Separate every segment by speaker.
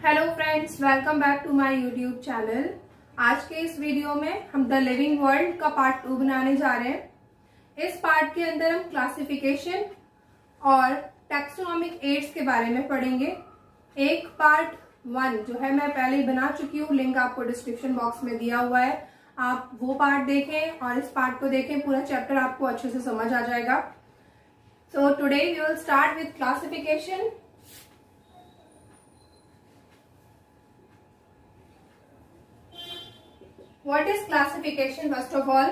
Speaker 1: Hello friends, welcome back to my YouTube channel. आज के इस वीडियो में हम द लिविंग वर्ल्ड का पार्ट 2 बनाने जा रहे हैं। इस पार्ट के अंदर हम क्लासिफिकेशन और टैक्सोनॉमिक एड्स के बारे में पढ़ेंगे। एक पार्ट 1 जो है मैं पहले ही बना चुकी हूँ, लिंक आपको डिस्क्रिप्शन बॉक्स में दिया हुआ है। आप वो पार्ट देखें और इस पार्ट को देखें, पूरा चैप्टर आपको अच्छे से समझ आ जाएगा। So today we will start with classification. What is classification? First of all,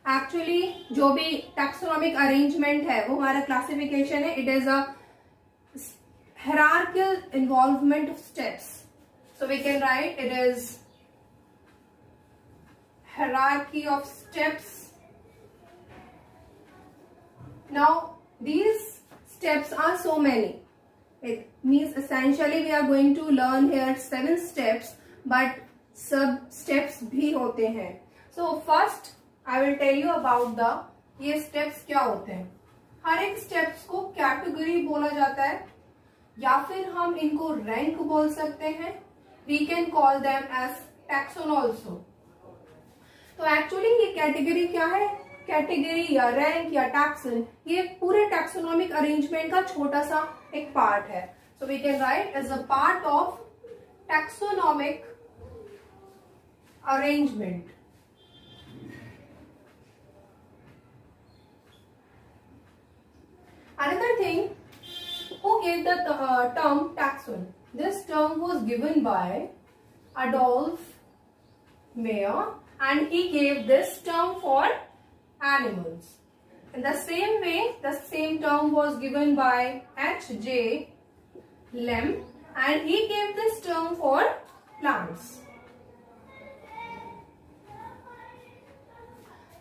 Speaker 1: actually जो भी taxonomic arrangement है वो हमारा classification है. It is a hierarchical involvement of steps. So we can write it is hierarchy of steps. Now these steps are so many. It means essentially we are going to learn here 7 steps, but sub steps भी होते हैं. So first I will tell you about ये steps क्या होते हैं. हर एक steps को category बोला जाता है या फिर हम इनको रैंक बोल सकते हैं. We can call them as taxon also. तो एक्चुअली ये कैटेगरी क्या है? कैटेगरी या रैंक या टैक्सन, ये पूरे टैक्सोनॉमिक अरेंजमेंट का छोटा सा एक पार्ट है. So we can write as a part of taxonomic arrangement. Another thing, who gave the term taxon? This term was given by Adolf Meyer, and he gave this term for animals. In the same way, the same term was given by H.J. Lem, and he gave this term for plants.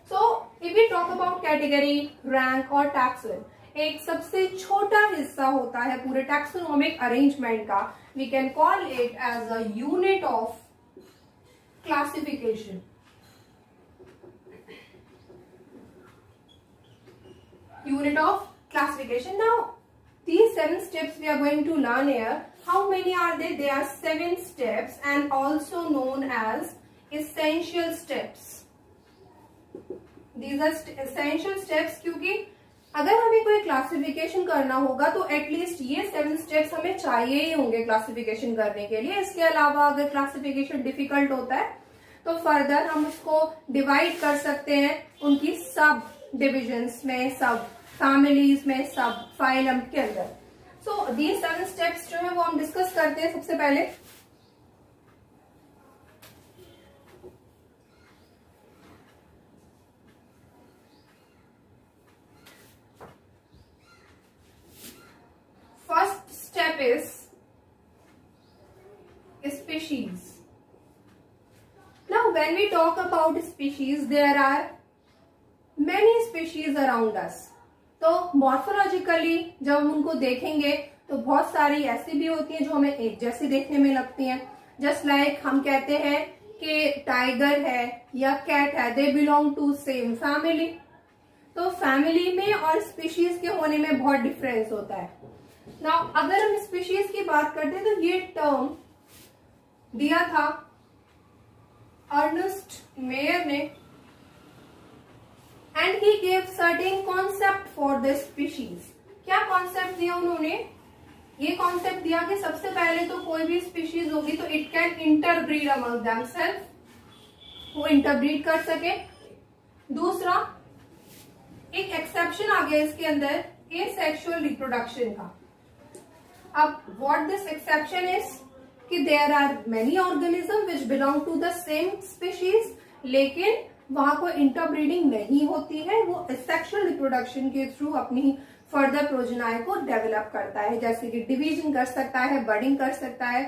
Speaker 1: So, if we talk about category, rank और taxon, एक सबसे छोटा हिस्सा होता है पूरे taxonomic arrangement का. We can call it as a unit of classification. Unit of classification. Now, these 7 steps we are going to learn here. How many are they? They are 7 steps and also known as essential steps. These are essential steps क्योंकि अगर हमें कोई classification करना होगा तो at least ये 7 steps हमें चाहिए ही होंगे क्लासिफिकेशन करने के लिए. इसके अलावा अगर क्लासिफिकेशन डिफिकल्ट होता है तो फर्दर हम उसको डिवाइड कर सकते हैं उनकी सब डिविजन्स में, सब फैमिलीज में, सब फाइलम के अंदर. सो दीज 7 स्टेप्स जो है वो हम डिस्कस करते हैं. सबसे पहले is species. Now when we talk about species, there are many species around us. तो morphologically जब हम उनको देखेंगे तो बहुत सारी ऐसी भी होती हैं जो हमें एक जैसी देखने में लगती हैं. जस्ट लाइक हम कहते हैं कि टाइगर है या कैट है, they belong to same family. तो फैमिली में और स्पीशीज के होने में बहुत डिफरेंस होता है. Now, अगर हम स्पीशीज की बात करते हैं तो ये टर्म दिया था अर्नेस्ट मेयर ने, and he gave certain concept for the species. क्या कॉन्सेप्ट दिया उन्होंने? ये कॉन्सेप्ट दिया कि सबसे पहले तो कोई भी स्पीशीज होगी तो it can interbreed among themselves, वो इंटरब्रीड कर सके. दूसरा, एक एक्सेप्शन आ गया इसके अंदर एसेक्सुअल रिप्रोडक्शन का. अब what this exception is कि there are many organisms which belong to the same species, लेकिन वहां कोई इंटरब्रीडिंग नहीं होती है. वो सेक्सुअल रिप्रोडक्शन के थ्रू अपनी फर्दर प्रोजेनाई को डेवलप करता है, जैसे कि डिवीजन कर सकता है, बर्डिंग कर सकता है.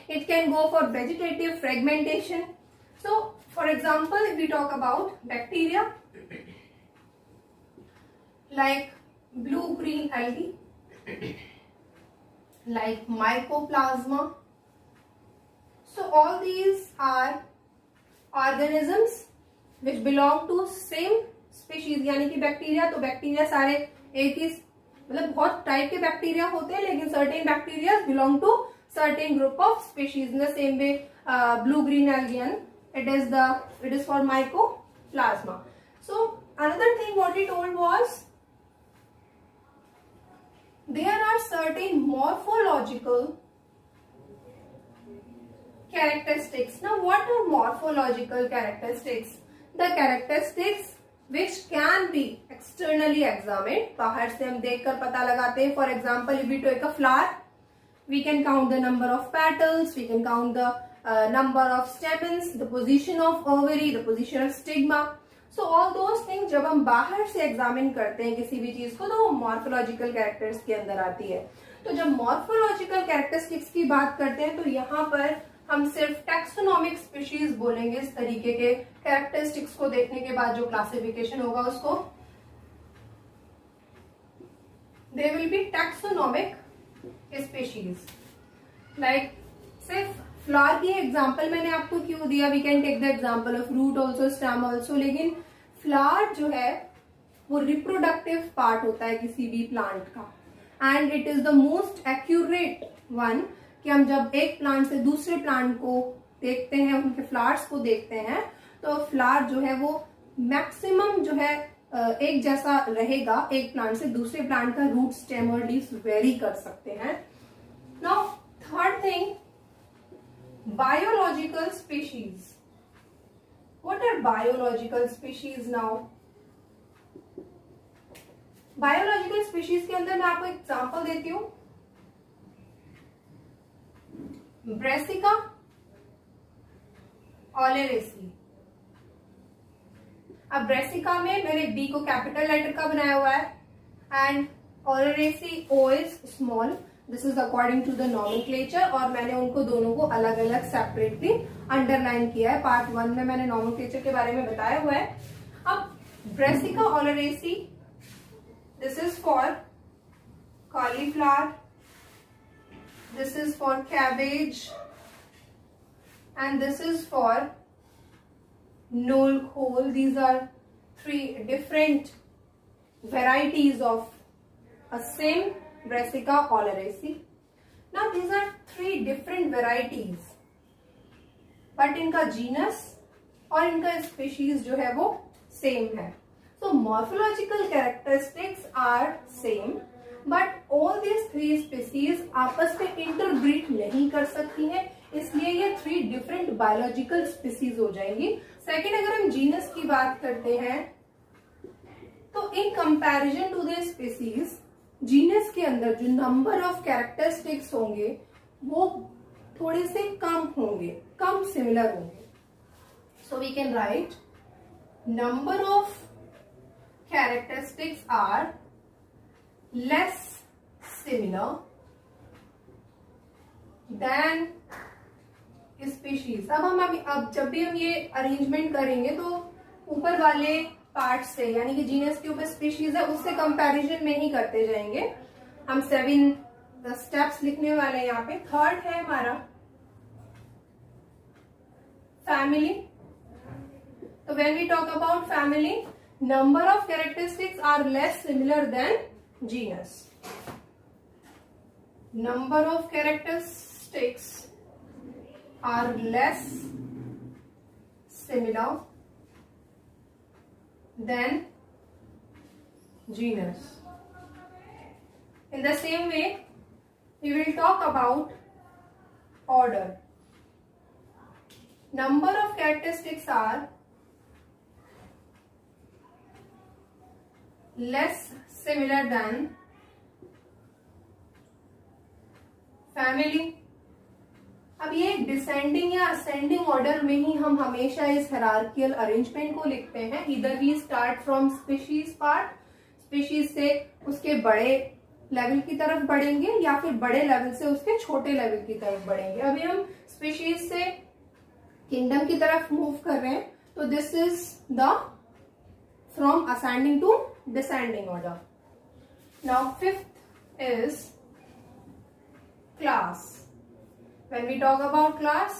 Speaker 1: It can go for vegetative fragmentation. So for example if we talk about bacteria like blue green algae, like mycoplasma. So all these are organisms which belong to same species. यानी कि bacteria, तो bacteria सारे एक ही, मतलब बहुत type के bacteria होते हैं लेकिन certain bacteria belong to certain group of species. In the same way, blue-green algae, it is for mycoplasma. So another thing what he told was there are certain morphological characteristics. Now, what are morphological characteristics? The characteristics which can be externally examined. बाहर से हम देखकर पता लगाते हैं. For example, if we take a flower, we can count the number of petals, we can count the number of stamens, the position of ovary, the position of stigma. So all those things जब हम बाहर से examine करते हैं किसी भी चीज को, तो वो मॉर्फोलॉजिकल कैरेक्टर्स के अंदर आती है. तो जब मॉर्फोलॉजिकल कैरेक्टरिस्टिक्स की बात करते हैं तो यहाँ पर हम सिर्फ टैक्सोनॉमिक स्पीशीज बोलेंगे. इस तरीके के कैरेक्टरिस्टिक्स को देखने के बाद जो क्लासिफिकेशन होगा उसको they will be taxonomic species. Like सिर्फ फ्लावर की एग्जांपल मैंने आपको क्यों दिया, we can take the example of root also, stem also. लेकिन फ्लावर जो है वो रिप्रोडक्टिव पार्ट होता है किसी भी प्लांट का, and it is the most accurate one कि हम जब एक प्लांट से दूसरे प्लांट को देखते हैं, उनके फ्लावर्स को देखते हैं, तो फ्लावर जो है वो मैक्सिमम जो है एक जैसा रहेगा. एक प्लांट से दूसरे प्लांट का रूट, स्टेम और लीव्स वेरी कर सकते हैं. Now third thing, biological species. What are biological species now? Biological species के अंदर मैं आपको एग्जांपल देती हूँ. ब्रेसिका ओलेरेसी. अब ब्रेसिका में मैंने बी को कैपिटल लेटर का बनाया हुआ है and oleracea O is small. This is according to the nomenclature, और मैंने उनको दोनों को अलग अलग सेपरेटली अंडरलाइन किया है. पार्ट 1 में मैंने नॉमेनक्लेचर के बारे में बताया हुआ है. अब Brassica oleracea, this is for cauliflower, this is for cabbage, and this is for nolkhol. These are 3 different varieties of a same Brassica oleracea. Now these are 3 different varieties, but इनका genus और इनका species जो है वो same है. So morphological characteristics are same, but all these 3 species आपस में interbreed नहीं कर सकती हैं, इसलिए ये 3 डिफरेंट बायोलॉजिकल स्पीसीज हो जाएंगी. सेकेंड, अगर हम जीनस की बात करते हैं तो in comparison to the species, genus के अंदर जो नंबर ऑफ कैरेक्टरिस्टिक्स होंगे वो थोड़े से कम होंगे, कम सिमिलर होंगे. So we can write number of characteristics are less similar than species. अब जब भी हम ये अरेंजमेंट करेंगे तो ऊपर वाले पार्ट से, यानी कि जीनस के ऊपर स्पीशीज है उससे कंपैरिजन में ही करते जाएंगे. हम 7 स्टेप्स लिखने वाले हैं यहाँ पे. थर्ड है हमारा फैमिली. तो when we talk about family, number of characteristics are less similar than genus. Number of characteristics are less similar than genus. In the same way, we will talk about order. Number of characteristics are less similar than family. अब ये descending या ascending order में ही हम हमेशा इस hierarchical arrangement को लिखते हैं. इधर we start from species part, species से उसके बड़े लेवल की तरफ बढ़ेंगे या फिर बड़े लेवल से उसके छोटे लेवल की तरफ बढ़ेंगे. अभी हम स्पीशीज से किंगडम की तरफ मूव कर रहे हैं, तो this is the from ascending to descending order. Now fifth is class. When we talk about class,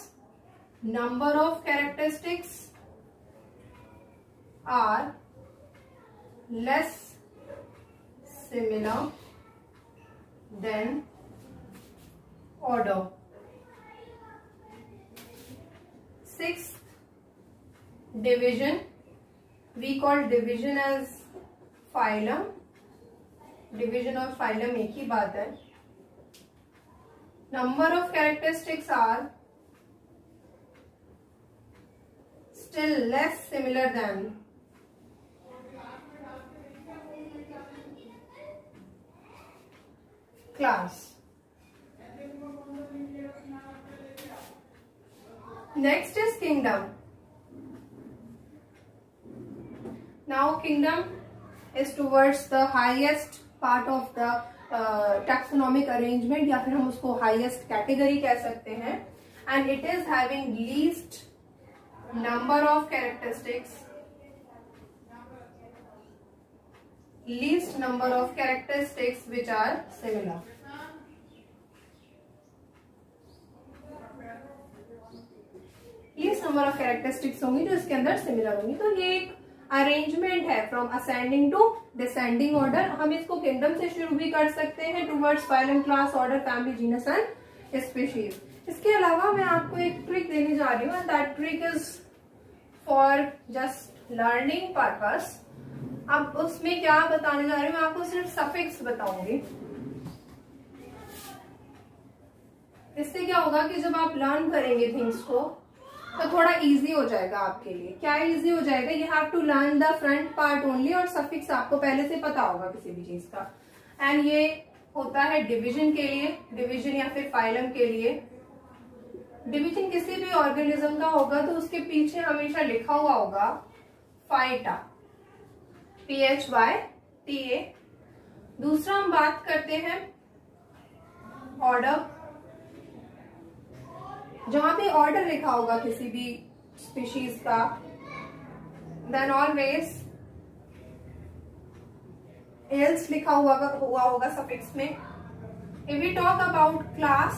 Speaker 1: number of characteristics are less similar than order. Sixth division, we call division as phylum. Division और phylum एक ही बात है. Number of characteristics are still less similar than class. Next is kingdom. Now kingdom is towards the highest part of the taxonomic arrangement, या फिर हम उसको highest category कह सकते हैं, and it is having least number of characteristics, which are similar. Least number of characteristics होंगी जो इसके अंदर सिमिलर होंगी. तो ये एक अरेंजमेंट है from ascending to descending order. हम इसको किंगडम से शुरू भी कर सकते हैं towards phylum, class, order, family, genus and species. इसके अलावा मैं आपको एक ट्रिक देने जा रही हूँ, and that trick is for just learning purpose. अब उसमें क्या बताने जा रही हूँ, मैं आपको सिर्फ सफिक्स बताऊंगी. इससे क्या होगा कि जब आप लर्न करेंगे थिंग्स को तो थोड़ा इजी हो जाएगा आपके लिए. क्या इजी हो जाएगा, you have to learn the front part only, और सफिक्स आपको पहले से पता होगा किसी भी चीज का. एंड ये होता है डिवीजन के लिए, डिवीजन या फिर फाइलम के लिए. डिवीजन किसी भी ऑर्गेनिज्म का होगा तो उसके पीछे हमेशा लिखा हुआ होगा फाइटा, PHYTA. दूसरा हम बात करते हैं ऑर्डर. जहां पे ऑर्डर लिखा होगा किसी भी स्पीशीज का, देन ऑलवेज एल्स लिखा हुआ होगा सफिक्स में. If we talk about class,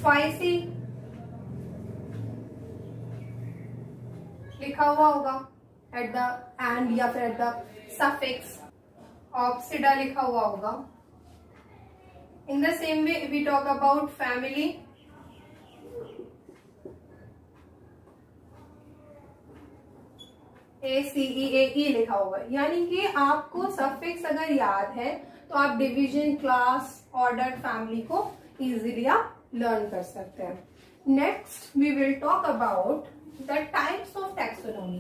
Speaker 1: phyceae लिखा हुआ होगा एट द एंड या फिर एट द सफिक्स. ऑप्सिडा लिखा हुआ होगा. In the same way, if we talk about family, ACEAE लिखा होगा. यानी कि आपको सफिक्स अगर याद है तो आप डिवीजन, क्लास, ऑर्डर, फैमिली को इजीली आप लर्न कर सकते हैं. Next we will talk about the types of taxonomy.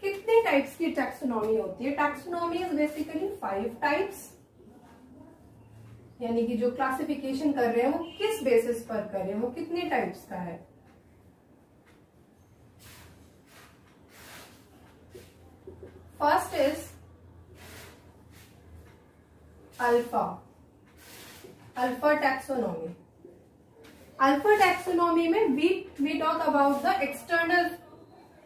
Speaker 1: कितने टाइप्स की टैक्सोनॉमी होती है? Taxonomy is basically 5 types. यानी कि जो क्लासिफिकेशन कर रहे हैं वो किस बेसिस पर कर रहे हैं, वो कितने टाइप्स का है. First is alpha taxonomy. Alpha taxonomy में we talk about the external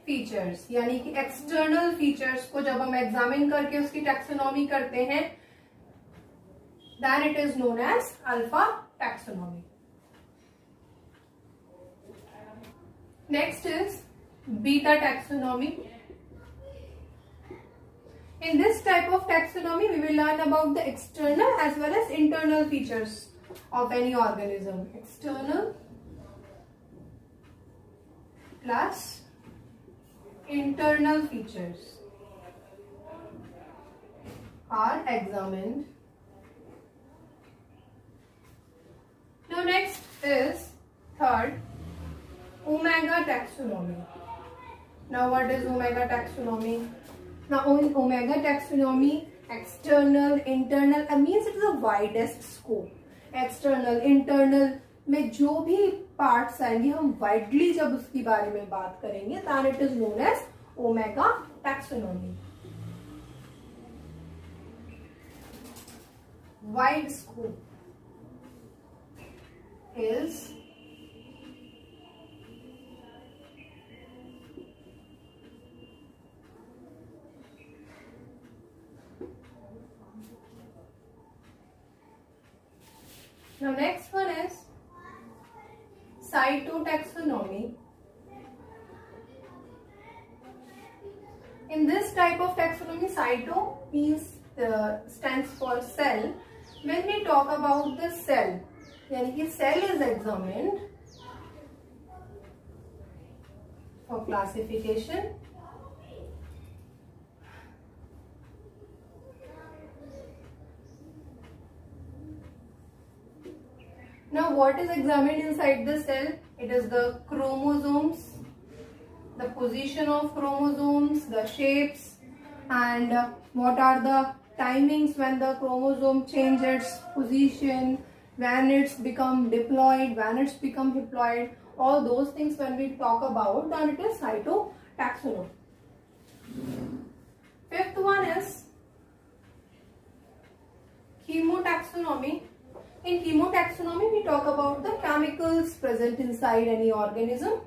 Speaker 1: features. यानी कि एक्सटर्नल फीचर्स को जब हम एग्जामिन करके उसकी टैक्सोनॉमी करते हैं, then it is known as alpha taxonomy. Next is beta taxonomy. In this type of taxonomy, we will learn about the external as well as internal features of any organism. External plus internal features are examined. Now next is third, omega taxonomy. Now what is omega taxonomy? Now in omega taxonomy, external, internal, means it is the widest scope. External, internal में जो भी parts आएंगे हम widely जब उसके बारे में बात करेंगे, then it is known as omega taxonomy. Wide scope is now next one is cytotaxonomy. In this type of taxonomy, cyto means stands for cell. When we talk about the cell, यानी कि cell is examined for classification. Now what is examined inside the cell? It is the chromosomes, the position of chromosomes, the shapes, and what are the timings when the chromosome changes its position, when it's become diploid, when it's become haploid, all those things when we talk about, then it is cytotaxonomy. Fifth one is chemotaxonomy. In chemotaxonomy, we talk about the chemicals present inside any organism.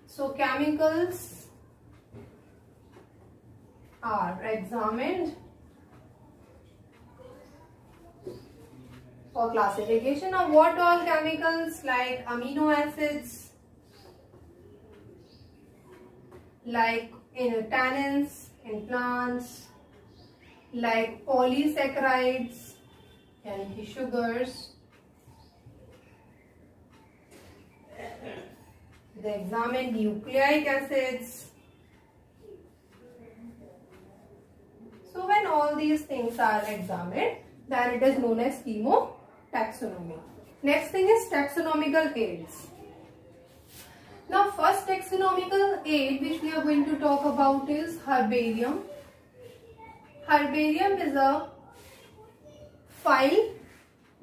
Speaker 1: So chemicals are examined for classification of what all chemicals, like amino acids, like in tannins in plants, like polysaccharides and the sugars. They examine nucleic acids. So when all these things are examined, then it is known as chemotaxonomy. Next thing is taxonomical aids. Now first taxonomical aid which we are going to talk about is herbarium. Herbarium is a file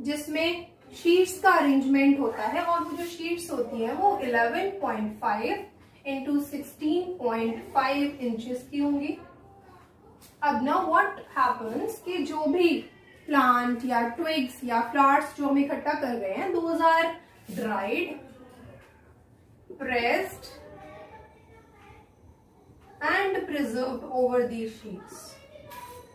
Speaker 1: जिसमें sheets का arrangement होता है और वो जो sheets होती हैं वो 11.5 इंटू 16.5 इंचेस की होंगी. अब ना व्हाट हैपन्स कि जो भी प्लांट या ट्विग्स या फ्लावर्स जो हम इकट्ठा कर रहे हैं, those are dried, pressed and preserved over these sheets.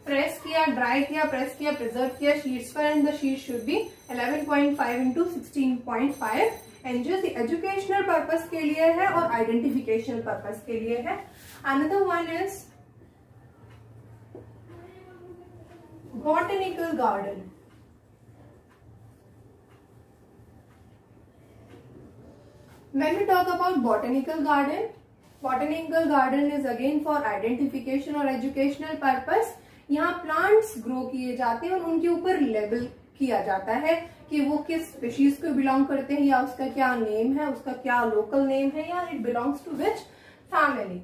Speaker 1: Press किया, ड्राई किया, प्रेस किया, प्रिजर्व किया शीट्स पर, and the sheet should be 11.5 into 16.5 inches. Educational purpose के लिए है और आइडेंटिफिकेशन पर्पस के लिए है. Another one is botanical garden. When we talk about botanical garden is again for identification or educational purpose. यहाँ प्लांट्स ग्रो किए जाते हैं और उनके ऊपर लेबल किया जाता है कि वो किस स्पीशीज को बिलोंग करते हैं, या उसका क्या नेम है, उसका क्या लोकल नेम है, या it belongs to which family.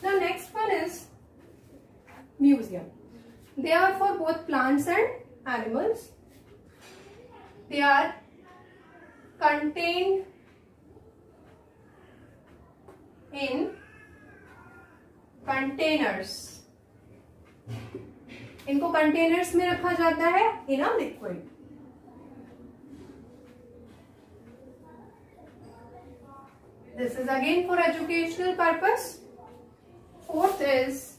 Speaker 1: The next one is museum. They are for both plants and animals. They are contained in containers. इनको कंटेनर्स में रखा जाता है in a liquid. This is again for educational purpose. Fourth is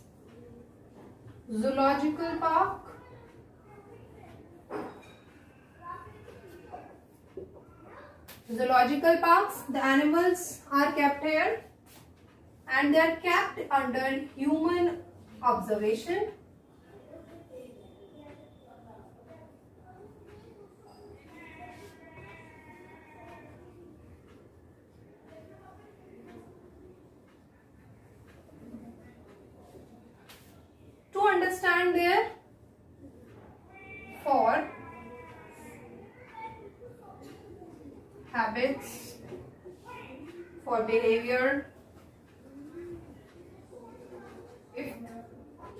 Speaker 1: zoological park. Zoological parks, the animals are kept here and they are kept under human observation. To understand their for habits, for behavior,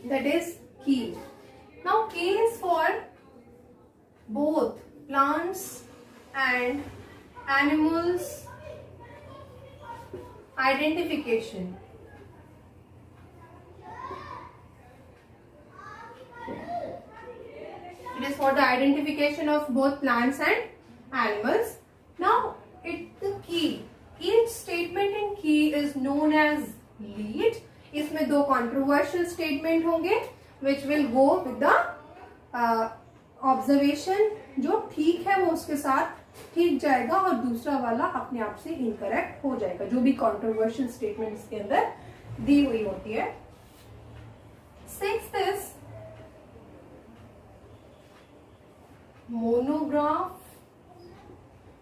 Speaker 1: that is key. Now key is for both plants and animals identification. It is for the identification of both plants and animals. Now, the key. Each statement in key is known as lead. इसमें दो controversial statement होंगे, which will go with the observation. जो ठीक है वो उसके साथ ठीक जाएगा और दूसरा वाला अपने आप से इनकरेक्ट हो जाएगा, जो भी कंट्रोवर्शियल स्टेटमेंट इसके अंदर दी हुई होती है। Sixth is monograph.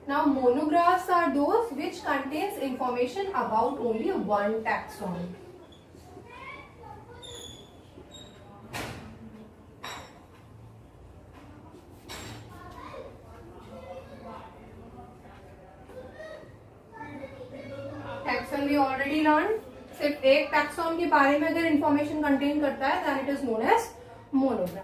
Speaker 1: Now monographs are those which contains information about only one taxon. Taxon we already learned. सिर्फ एक टैक्सॉन के बारे में अगर इंफॉर्मेशन कंटेन करता है then it is known as monograph.